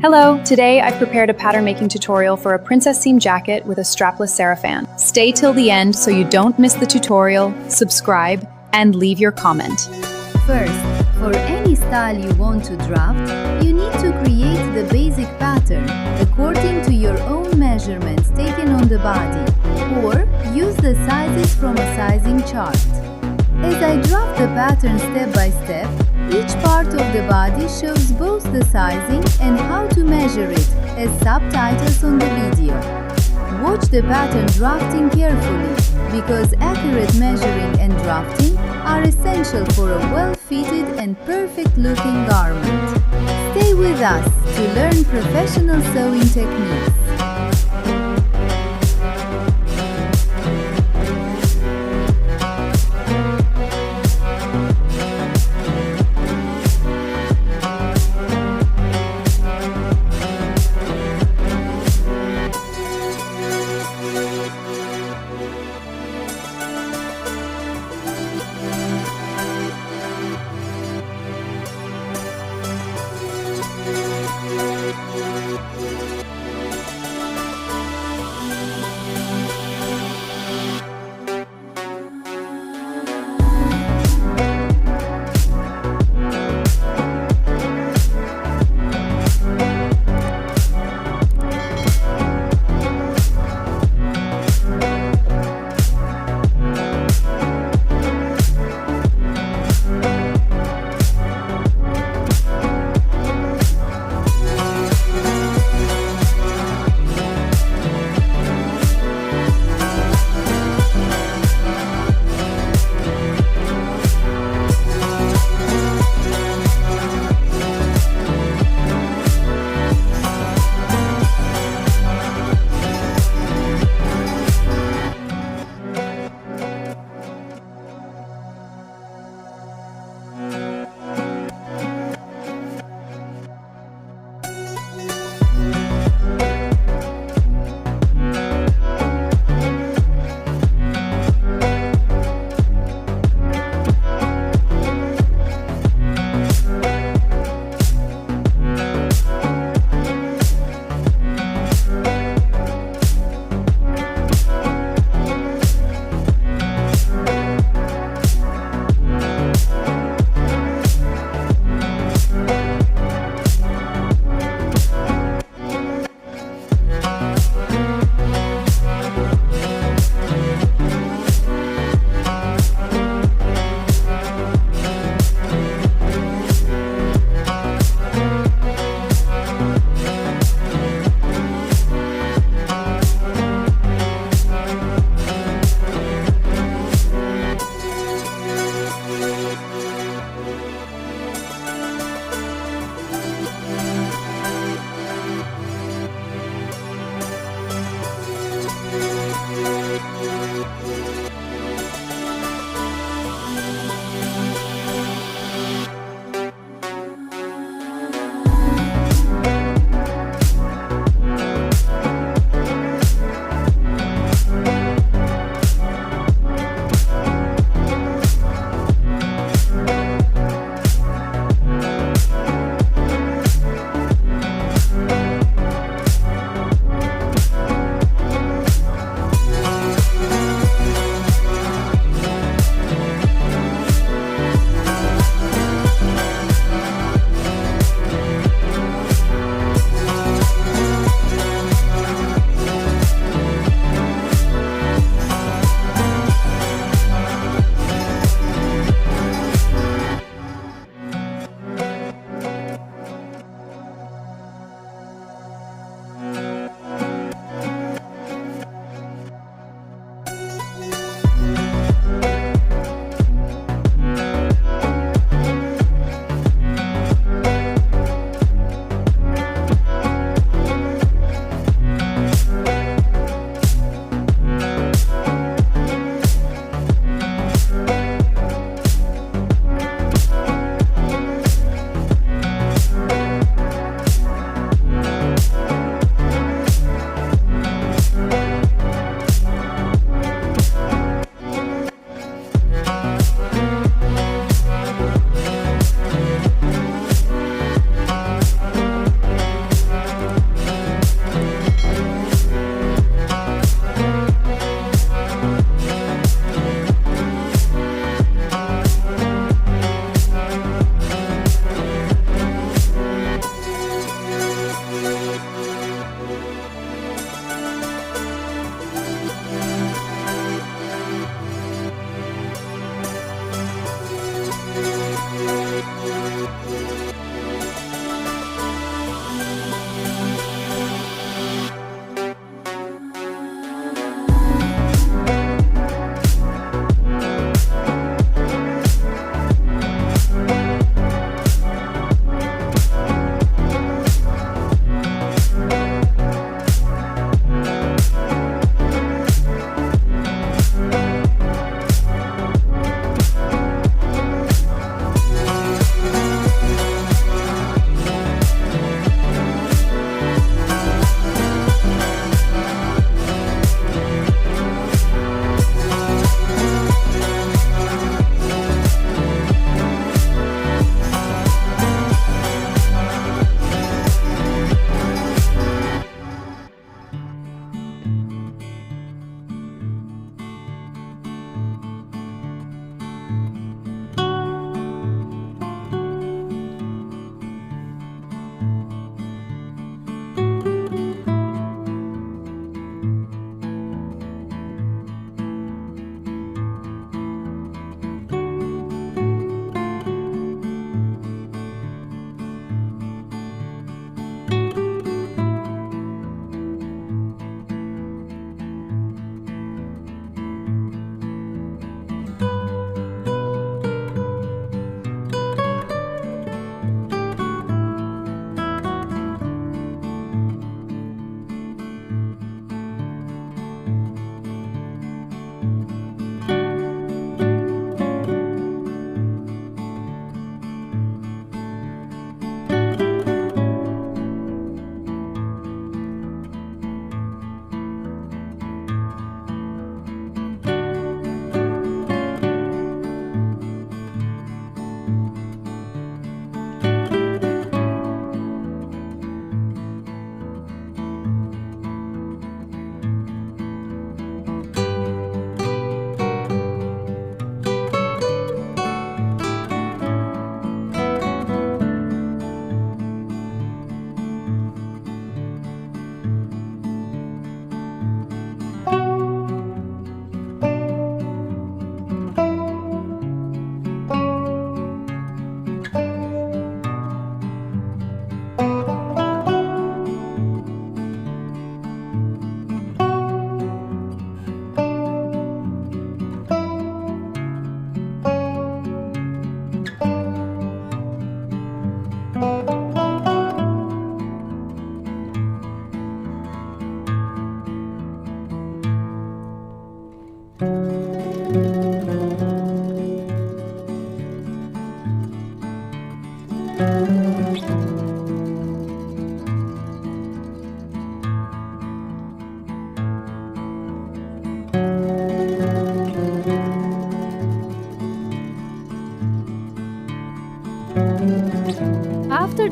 Hello! Today I've prepared a pattern making tutorial for a princess seam jacket with a strapless sarafan. Stay till the end so you don't miss the tutorial, subscribe, and leave your comment. First, for any style you want to draft, you need to create the basic pattern according to your own measurements taken on the body, or use the sizes from a sizing chart. As I draft the pattern step by step, each part of the body shows both the sizing and how to measure it as subtitles on the video. Watch the pattern drafting carefully, because accurate measuring and drafting are essential for a well-fitted and perfect-looking garment. Stay with us to learn professional sewing techniques.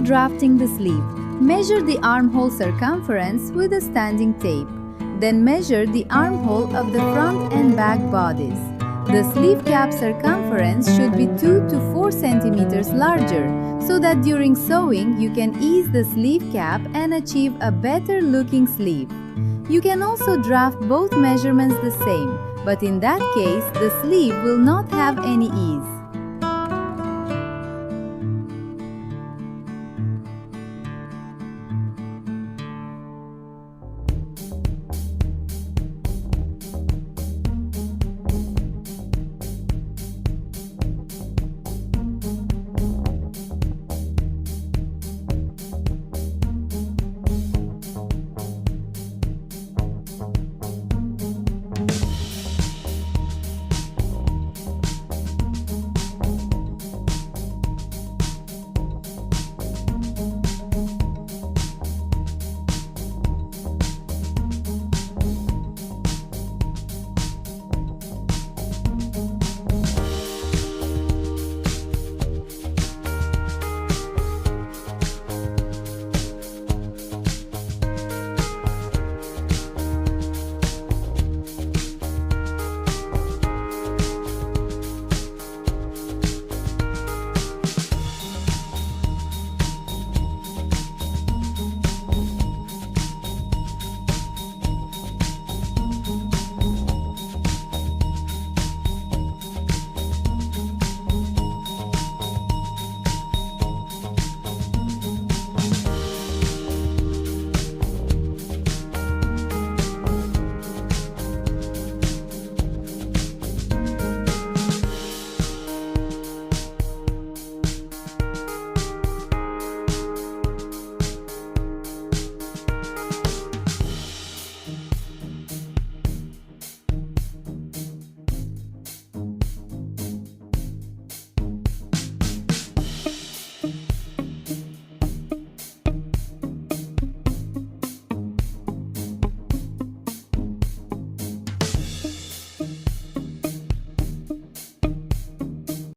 drafting the sleeve, measure the armhole circumference with a standing tape. Then measure the armhole of the front and back bodies. The sleeve cap circumference should be 2 to 4 centimeters larger, so that during sewing you can ease the sleeve cap and achieve a better looking sleeve. You can also draft both measurements the same, but in that case the sleeve will not have any ease.